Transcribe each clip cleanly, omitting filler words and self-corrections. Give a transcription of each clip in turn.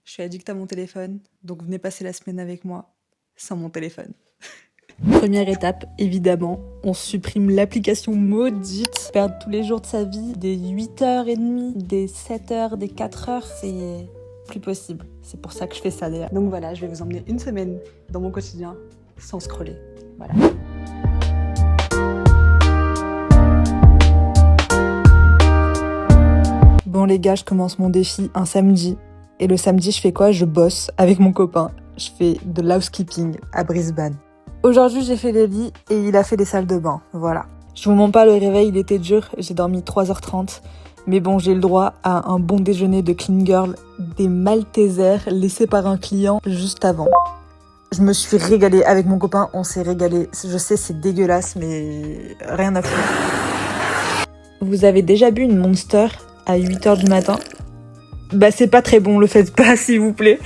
Je suis addict à mon téléphone, donc venez passer la semaine avec moi sans mon téléphone. Première étape, évidemment, on supprime l'application maudite. Perdre tous les jours de sa vie, des 8h30, des 7h, des 4h, c'est plus possible. C'est pour ça que je fais ça d'ailleurs. Donc voilà, je vais vous emmener une semaine dans mon quotidien sans scroller. Voilà. Bon les gars, je commence mon défi un samedi. Et le samedi, je fais quoi? Je bosse avec mon copain. Je fais de l'housekeeping à Brisbane. Aujourd'hui, j'ai fait les lits et il a fait les salles de bain. Voilà. Je vous mens pas, le réveil, il était dur. J'ai dormi 3h30. Mais bon, j'ai eu le droit à un bon déjeuner de clean girl, des Maltesers laissés par un client juste avant. Je me suis régalée avec mon copain, on s'est régalé. Je sais, c'est dégueulasse, mais rien à foutre. Vous avez déjà bu une Monster à 8h du matin? Bah c'est pas très bon, le faites pas s'il vous plaît.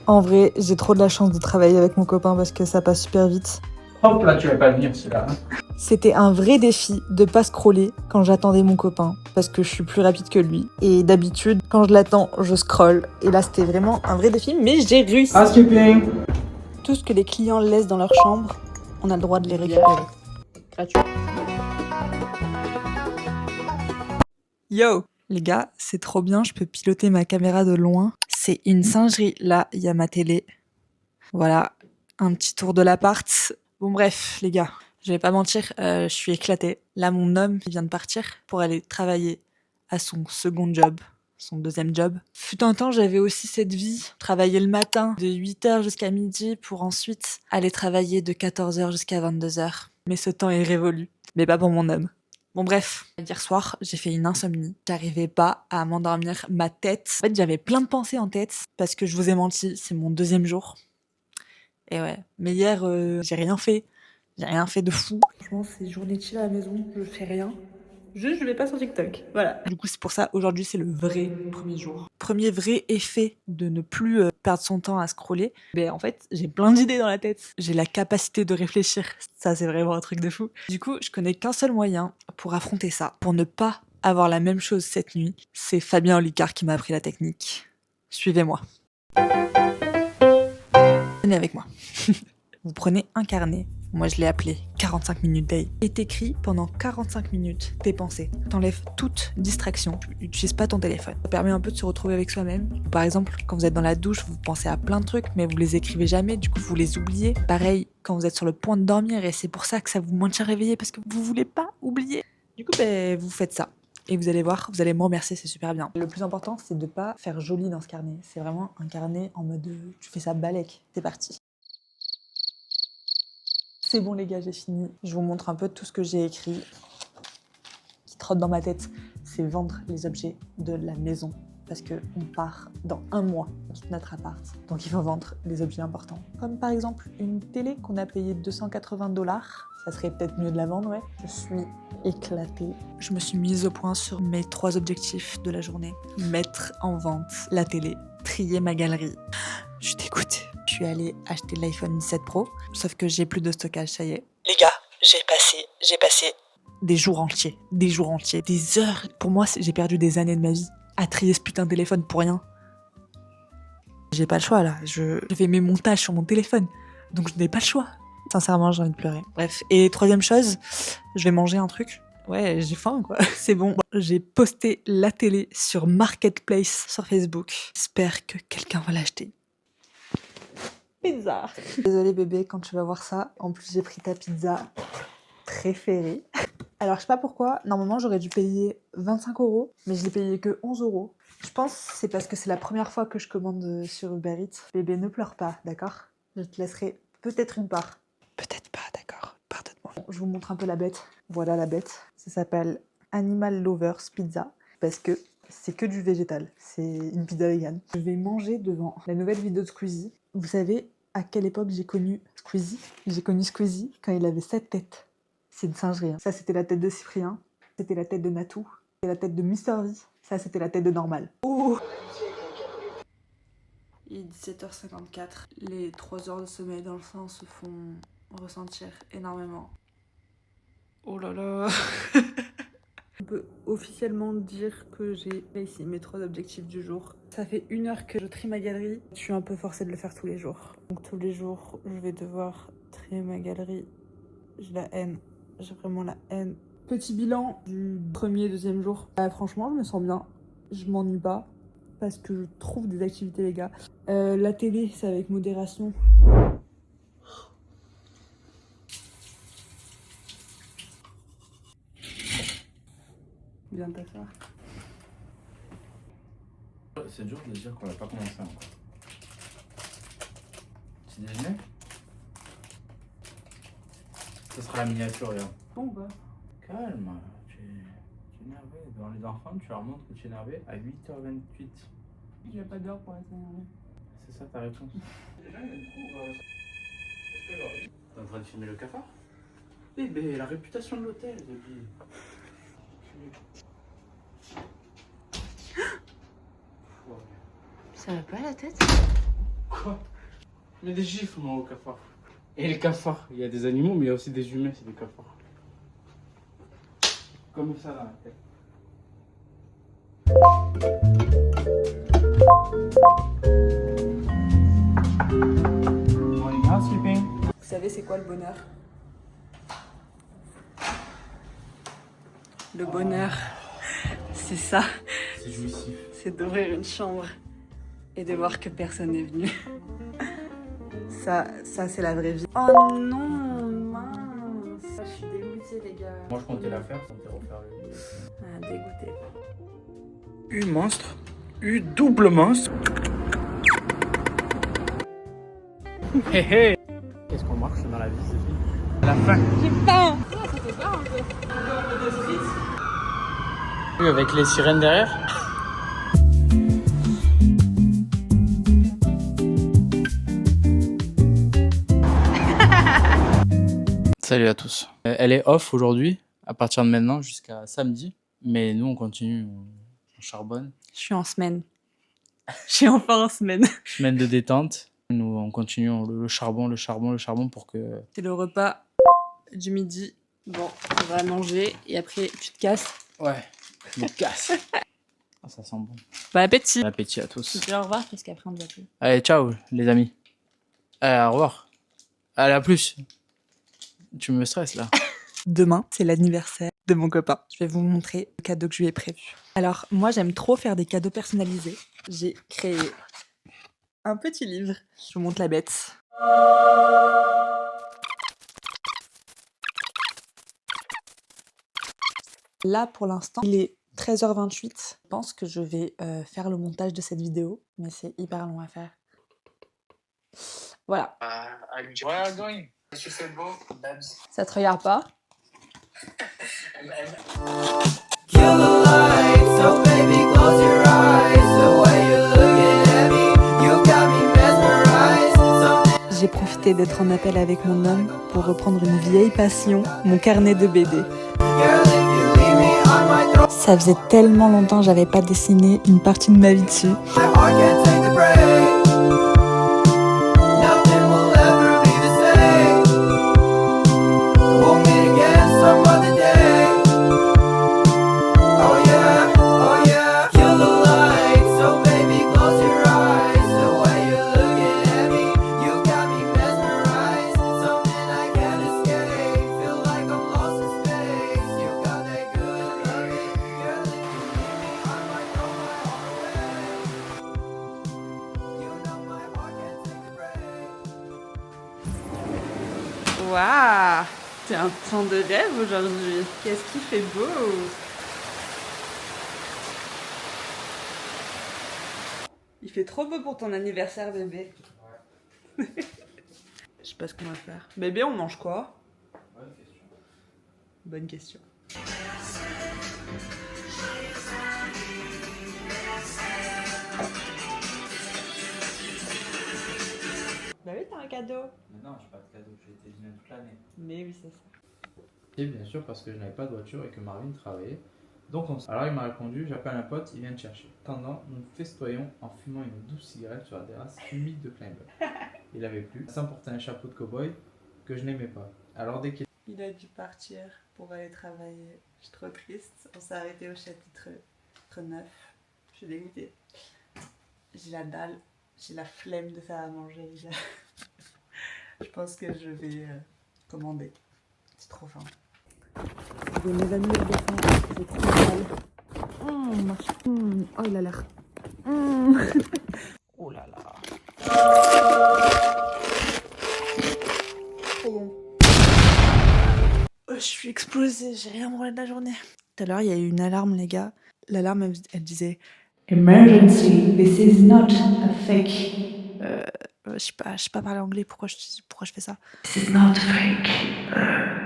En vrai, j'ai trop de la chance de travailler avec mon copain parce que ça passe super vite. Hop là, tu vas pas venir celui-là. C'était un vrai défi de pas scroller quand j'attendais mon copain parce que je suis plus rapide que lui. Et d'habitude, quand je l'attends, je scrolle. Et là, c'était vraiment un vrai défi, mais j'ai réussi. Housekeeping. Tout ce que les clients laissent dans leur chambre, on a le droit de les récupérer. Gratuit. Yo les gars, c'est trop bien, je peux piloter ma caméra de loin. C'est une singerie. Là, il y a ma télé. Voilà, un petit tour de l'appart. Bon bref, les gars, je vais pas mentir, je suis éclatée. Là, mon homme il vient de partir pour aller travailler à son second job, son deuxième job. Fut un temps, j'avais aussi cette vie, travailler le matin de 8h jusqu'à midi pour ensuite aller travailler de 14h jusqu'à 22h. Mais ce temps est révolu, mais pas pour mon homme. Bon bref, hier soir, j'ai fait une insomnie. J'arrivais pas à m'endormir, ma tête. En fait, j'avais plein de pensées en tête parce que je vous ai menti, c'est mon deuxième jour. Et ouais, mais hier, j'ai rien fait. J'ai rien fait de fou. Franchement, c'est journée chill à la maison, je fais rien. Juste, je vais pas sur TikTok. Voilà. Du coup, c'est pour ça, aujourd'hui, c'est le vrai premier jour. Premier vrai effet de ne plus perdre son temps à scroller. Ben, en fait, j'ai plein d'idées dans la tête. J'ai la capacité de réfléchir. Ça, c'est vraiment un truc de fou. Du coup, je connais qu'un seul moyen pour affronter ça, pour ne pas avoir la même chose cette nuit. C'est Fabien Olicard qui m'a appris la technique. Suivez-moi. Venez avec moi. Vous prenez un carnet, moi je l'ai appelé 45 minutes day, et t'écris pendant 45 minutes tes pensées. T'enlèves toute distraction, tu n'utilises pas ton téléphone. Ça permet un peu de se retrouver avec soi-même. Par exemple, quand vous êtes dans la douche, vous pensez à plein de trucs, mais vous les écrivez jamais, du coup vous les oubliez. Pareil, quand vous êtes sur le point de dormir, et c'est pour ça que ça vous maintient réveillé, parce que vous voulez pas oublier. Du coup, vous faites ça. Et vous allez voir, vous allez me remercier, c'est super bien. Le plus important, c'est de pas faire joli dans ce carnet. C'est vraiment un carnet en mode tu fais ça balèque. C'est parti. C'est bon les gars, j'ai fini. Je vous montre un peu tout ce que j'ai écrit qui trotte dans ma tête. C'est vendre les objets de la maison parce qu'on part dans un mois, on quitte notre appart. Donc il faut vendre des objets importants. Comme par exemple une télé qu'on a payée 280$. Ça serait peut-être mieux de la vendre, ouais. Je suis éclatée. Je me suis mise au point sur mes 3 objectifs de la journée. Mettre en vente la télé, trier ma galerie. Je suis dégoûtée. Je suis allée acheter l'iPhone 17 Pro, sauf que j'ai plus de stockage, ça y est. Les gars, j'ai passé des jours entiers, des heures. Pour moi, j'ai perdu des années de ma vie à trier ce putain de téléphone pour rien. J'ai pas le choix là, je fais mes montages sur mon téléphone, donc je n'ai pas le choix. Sincèrement, j'ai envie de pleurer. Bref, et troisième chose, je vais manger un truc. Ouais, j'ai faim quoi. C'est bon. J'ai posté la télé sur Marketplace sur Facebook. J'espère que quelqu'un va l'acheter. Pizza. Désolée bébé, quand tu vas voir ça, en plus j'ai pris ta pizza préférée. Alors je sais pas pourquoi, normalement j'aurais dû payer 25€, mais je l'ai payé que 11€. Je pense que c'est parce que c'est la première fois que je commande sur Uber Eats. Bébé, ne pleure pas, d'accord? Je te laisserai peut-être une part. Peut-être pas, d'accord? Pardonne-moi. Bon, je vous montre un peu la bête. Voilà la bête. Ça s'appelle Animal Lovers Pizza parce que c'est que du végétal. C'est une pizza vegan. Je vais manger devant la nouvelle vidéo de Squeezie. Vous savez à quelle époque j'ai connu Squeezie? J'ai connu Squeezie quand il avait 7 têtes. C'est une singerie. Hein. Ça, c'était la tête de Cyprien. C'était la tête de Natou. C'était la tête de Mister V. Ça, c'était la tête de Normal. Oh, il est 17h54. Les 3 heures de sommeil dans le sein se font ressentir énormément. Oh là là. On peut officiellement dire que j'ai réussi mes 3 objectifs du jour. Ça fait 1 heure que je trie ma galerie. Je suis un peu forcée de le faire tous les jours. Donc tous les jours, je vais devoir trier ma galerie. J'ai la haine. J'ai vraiment la haine. Petit bilan du premier et deuxième jour. Franchement, je me sens bien. Je m'ennuie pas. Parce que je trouve des activités, les gars. La télé, c'est avec modération. Viens t'asseoir. C'est dur de dire qu'on n'a pas commencé encore. Petit déjeuner? Ce sera la miniature, regarde. Bon, bah. Calme, tu es énervé. Dans les enfants, tu leur montres que tu es énervé à 8h28. Il n'y a pas d'heure pour la semaine. C'est ça ta réponse? Déjà, il aime trop. Qu'est-ce que j'aurais? T'es en train de filmer le cafard? Bébé, la réputation de l'hôtel, bébé. Ça va pas la tête? Quoi? Mais des gifles, moi, au cafard. Et les cafards, il y a des animaux, mais il y a aussi des humains, c'est des cafards. Comme ça dans la tête. Morning housekeeping. Vous savez c'est quoi le bonheur? Le bonheur, c'est ça. C'est jouissif. C'est d'ouvrir une chambre et de voir que personne n'est venu. Ça c'est la vraie vie. Oh non, mince. Je suis dégoûtée, les gars. Moi, je comptais la faire, je comptais refaire le. Ah, dégoûtée. Monstre. Double monstre. Hé hé. Qu'est-ce qu'on marche dans la vie, Sophie? À la fin. J'ai faim. Ça fait peur un peu. Oui, avec les sirènes derrière. Salut à tous. Elle est off aujourd'hui, à partir de maintenant jusqu'à samedi. Mais nous, on continue, on charbonne. Je suis en semaine. Je suis enfin en semaine. Semaine de détente. Nous, on continue le charbon pour que... C'est le repas du midi. Bon, on va manger et après tu te casses. Ouais, je me casse. Ah, ça sent bon. Bon appétit. Bon appétit à tous. Tu peux au revoir parce qu'après on ne va plus. Allez, ciao les amis. Allez, au revoir. Allez, à plus. Tu me stresses là. Demain, c'est l'anniversaire de mon copain. Je vais vous montrer le cadeau que je lui ai prévu. Alors, moi, j'aime trop faire des cadeaux personnalisés. J'ai créé un petit livre. Je vous montre la bête. Là, pour l'instant, il est 13h28. Je pense que je vais faire le montage de cette vidéo, mais c'est hyper long à faire. Voilà. Where are you going? Tu fais beau, Babs. Ça te regarde pas? Kill the lights, so baby close your eyes. The way you're looking at me, you got me mesmerized. J'ai profité d'être en appel avec mon homme pour reprendre une vieille passion, mon carnet de BD. Girl, if you leave me on my throne, Ça faisait tellement longtemps que j'avais pas dessiné une partie de ma vie dessus. my heart can't take the break. Nothing will ever be the same. We'll meet again some other day. Oh yeah, kill the lights, so baby close your eyes. The way you're looking at me, you got me mesmerized. Something I can't escape, feel like I'm lost in space. You got that good loving, girl, if you leave me, I might throw my heart away. You know my heart can't take the break. Waouh! C'est un temps de rêve aujourd'hui. Qu'est-ce qu'il fait beau! Il fait trop beau pour ton anniversaire, bébé. Ouais. Je sais pas ce qu'on va faire. Bébé, on mange quoi? Bonne question. Bah oui, t'as un cadeau. Mais non, j'ai pas de cadeau, j'ai été dîner toute l'année. Mais oui, c'est ça. Et bien sûr parce que je n'avais pas de voiture et que Marvin travaillait. Donc alors il m'a répondu, j'appelle un pote, il vient te chercher. Pendant, nous festoyons en fumant une douce cigarette sur la terrasse humide de Kleinberg. Il avait plu, sans porter un chapeau de cow-boy que je n'aimais pas. Alors dès qu'il Il a dû partir pour aller travailler. Je suis trop triste. On s'est arrêté au chapitre 9. Je suis dégoûtée. J'ai la dalle. J'ai la flemme de faire à manger, les gars. Je pense que je vais commander. C'est trop faim. Je vais m'évanouir de faim. J'ai trop mal. Oh, il a l'air. Oh là là. Trop bon. Oh, je suis explosée, j'ai rien mangé de la journée. Tout à l'heure, il y a eu une alarme, les gars. L'alarme, elle disait Emergency, this is not a fake. Je sais pas parler anglais, pourquoi je fais ça? This is not fake.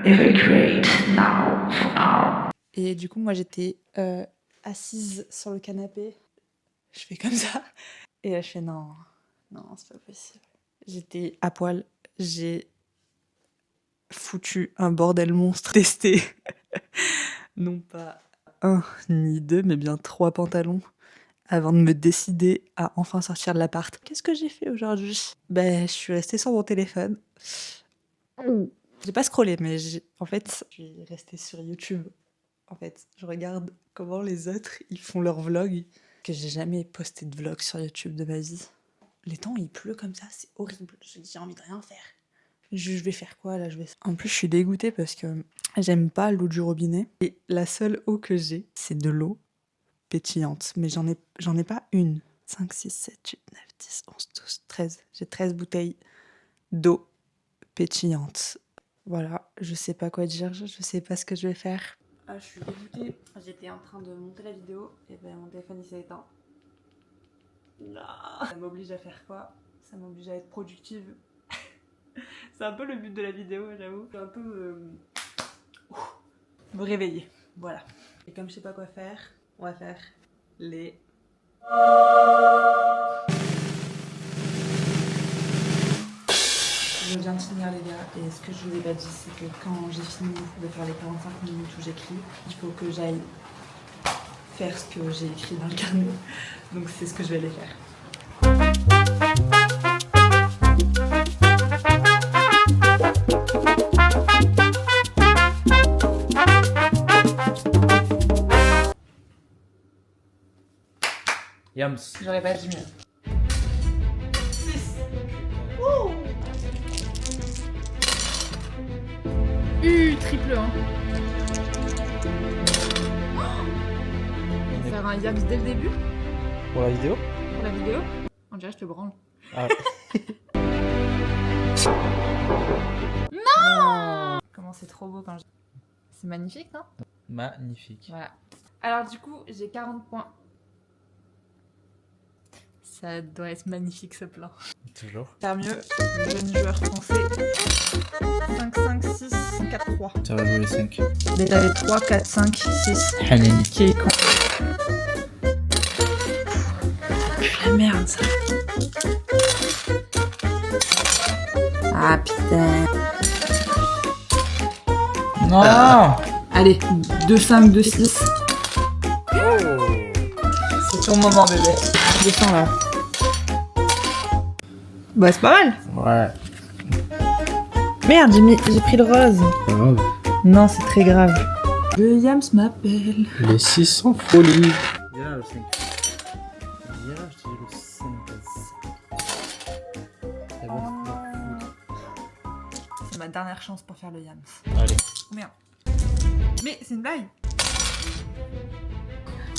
Evacuate now, for now. Et du coup, moi, j'étais assise sur le canapé. Je fais comme ça. Et là, je fais non, c'est pas possible. J'étais à poil. J'ai foutu un bordel monstre testé. Non pas 1 ni 2, mais bien 3 pantalons avant de me décider à enfin sortir de l'appart. Qu'est-ce que j'ai fait aujourd'hui? Je suis restée sur mon téléphone. J'ai pas scrollé, mais en fait, je suis restée sur YouTube. En fait, je regarde comment les autres, ils font leurs vlogs. Que j'ai jamais posté de vlog sur YouTube de ma vie. Les temps, il pleut comme ça, c'est horrible. J'ai envie de rien faire. Je vais faire quoi là? En plus, je suis dégoûtée parce que j'aime pas l'eau du robinet. Et la seule eau que j'ai, c'est de l'eau pétillante. Mais j'en ai pas une. 5, 6, 7, 8, 9, 10, 11, 12, 13. J'ai 13 bouteilles d'eau pétillante. Voilà, je sais pas quoi dire, je sais pas ce que je vais faire. Ah, je suis dégoûtée. J'étais en train de monter la vidéo et mon téléphone il s'est éteint. Ça m'oblige à faire quoi? Ça m'oblige à être productive. C'est un peu le but de la vidéo, j'avoue. Un peu me réveiller. Voilà. Et comme je sais pas quoi faire, on va faire les... Je viens de finir, les gars, et ce que je vous ai pas dit, c'est que quand j'ai fini de faire les 45 minutes où j'écris, il faut que j'aille faire ce que j'ai écrit dans le carnet. Donc c'est ce que je vais aller faire. Yams. J'aurais pas dit mieux. Triple 1. On va faire un yams dès le début Pour la vidéo? pour la vidéo. On dirait que je te branle. Ah. Non. Comment c'est trop beau quand je... C'est magnifique, non? Magnifique. Voilà. Alors du coup, j'ai 40 points. Ça doit être magnifique ce plan. Toujours. Faire mieux, le jeune joueur français. 5, 5, 6, 4, 3. Ça va jouer les 5. Mais t'avais 3, 4, 5, 6. Haneni. Qui est con. La merde, ça. Ah putain. Non. Allez, 2, 5, 2, 6. Oh. C'est ton moment, bébé. Descends là. Bah, c'est pas mal. Ouais. Merde, j'ai pris le rose. Pas grave. Non, c'est très grave. Le Yams m'appelle. Les 600 folies. Viens là, le 5. Viens là, je te dis le 5. C'est bon. C'est ma dernière chance pour faire le Yams. Allez. Merde. Mais c'est une blague.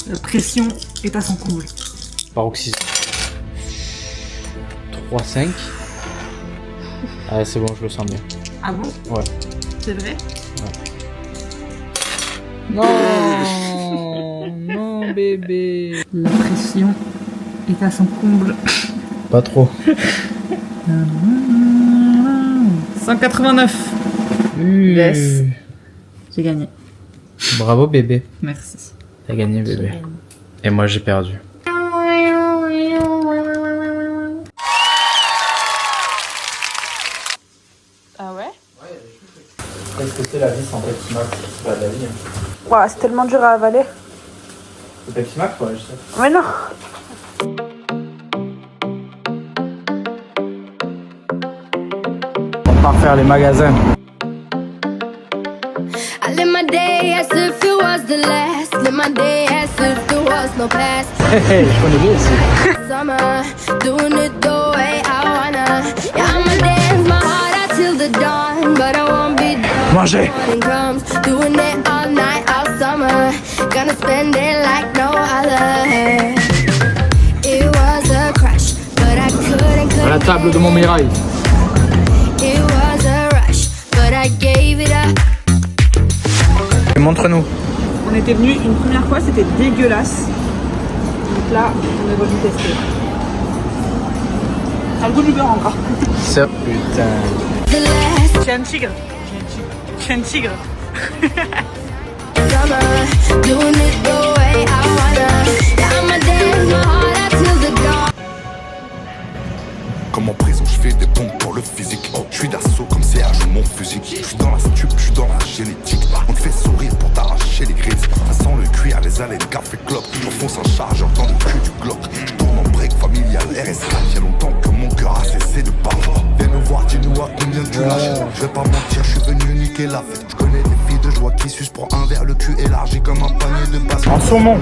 La pression est à son comble. Paroxysme. 3, 5. Ah, c'est bon, je le sens bien. Ah bon? Ouais. C'est vrai? Non. Non, bébé. La pression est à son comble. Pas trop. 189. Yes. J'ai gagné. Bravo, bébé. Merci. T'as gagné, bébé. Et moi, j'ai perdu. Ah ouais? Qu'est-ce que c'est la vie sans Pepsi Max? C'est pas de la vie. Hein. Ouah, c'est tellement dur à avaler. C'est Pepsi Max, quoi, je sais. Mais non. On part faire les magasins. my day as if there was no past. Je connais bien ici. Summer, doing it the way I wanna. Yeah, I'ma dance my heart out till the dawn, but I won't be done. Manger. Morning comes, doing it all night, all summer. Gonna spend it like no other. It was a crush, but I couldn't. À la table de Montmirail. It was a rush, but I gave it up. Montre-nous. On était venu une première fois, c'était dégueulasse. Donc là, on est venu tester. Ça a le goût du beurre encore. Ça, putain. The last J'ai un tigre. J'ai un tigre. summer, doing it the way I wanna. Yeah, I'ma dance my heart out till the dawn. Comme en prison, je fais des pompes pour le physique. Je suis d'assaut comme CH mon fusil. Je suis dans la stup, je suis dans la génétique. On te fait sourire pour t'arracher les grises. Ça sent le cuir, les haleines, café clope. J'enfonce un chargeur dans le cul du Glock. Je tourne en break familial, RS4. Y'a longtemps que mon cœur a cessé de battre. Viens nous voir, dis-nous à combien tu lâches. Je vais pas mentir, je suis venu niquer la fête. Je connais des filles de joie qui sucent pour un verre, le cul élargi comme un panier de base. En saumon.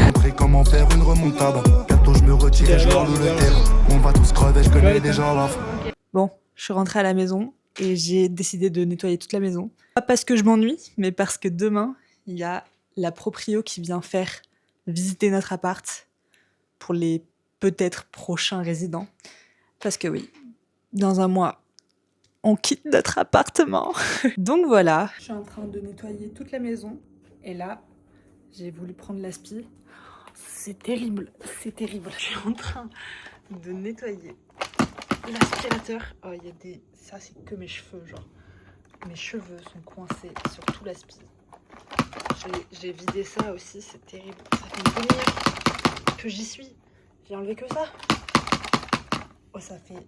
Montrer comment faire une remontada. Bientôt je me retire et je parle le terrain. On va tous crever, je connais déjà la fin. Bon, je suis rentrée à la maison et j'ai décidé de nettoyer toute la maison. Pas parce que je m'ennuie, mais parce que demain, il y a la proprio qui vient faire visiter notre appart pour les peut-être prochains résidents. Parce que oui, dans un mois, on quitte notre appartement. Donc voilà. Je suis en train de nettoyer toute la maison et là, j'ai voulu prendre l'aspi. C'est terrible, c'est terrible. Je suis en train de nettoyer l'aspirateur. Oh, il y a des... Ça, c'est que mes cheveux, genre. Mes cheveux sont coincés sur tout l'aspi. J'ai vidé ça aussi, c'est terrible. Ça fait une demi-heure que j'y suis. J'ai enlevé que ça. Oh, ça fait...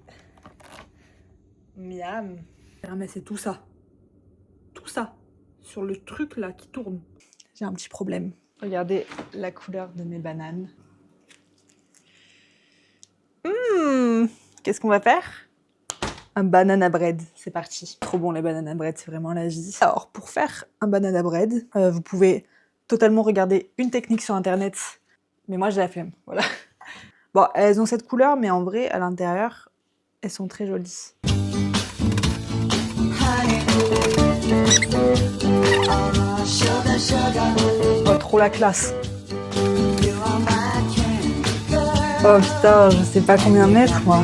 Miam. J'ai ramassé tout ça. Tout ça. Sur le truc, là, qui tourne. J'ai un petit problème. Regardez la couleur de mes bananes. Qu'est-ce qu'on va faire? Un banana bread, c'est parti. Trop bon les banana bread, c'est vraiment la vie. Alors pour faire un banana bread, vous pouvez totalement regarder une technique sur internet, mais moi j'ai la flemme, voilà. Bon, elles ont cette couleur, mais en vrai, à l'intérieur, elles sont très jolies. Oh, trop la classe. Oh putain, je sais pas combien mettre, moi.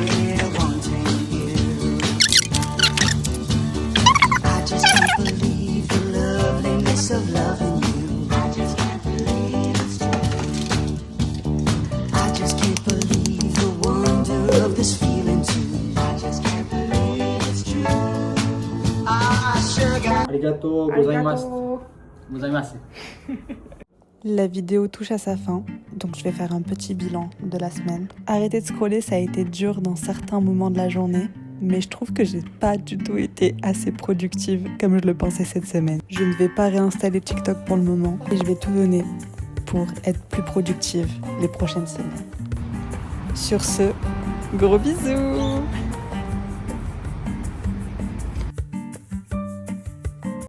Arigato gozaimasu. Gozaimasu. La vidéo touche à sa fin, donc je vais faire un petit bilan de la semaine. Arrêter de scroller, ça a été dur dans certains moments de la journée, mais je trouve que j'ai pas du tout été assez productive comme je le pensais cette semaine. Je ne vais pas réinstaller TikTok pour le moment et je vais tout donner pour être plus productive les prochaines semaines. Sur ce, gros bisous!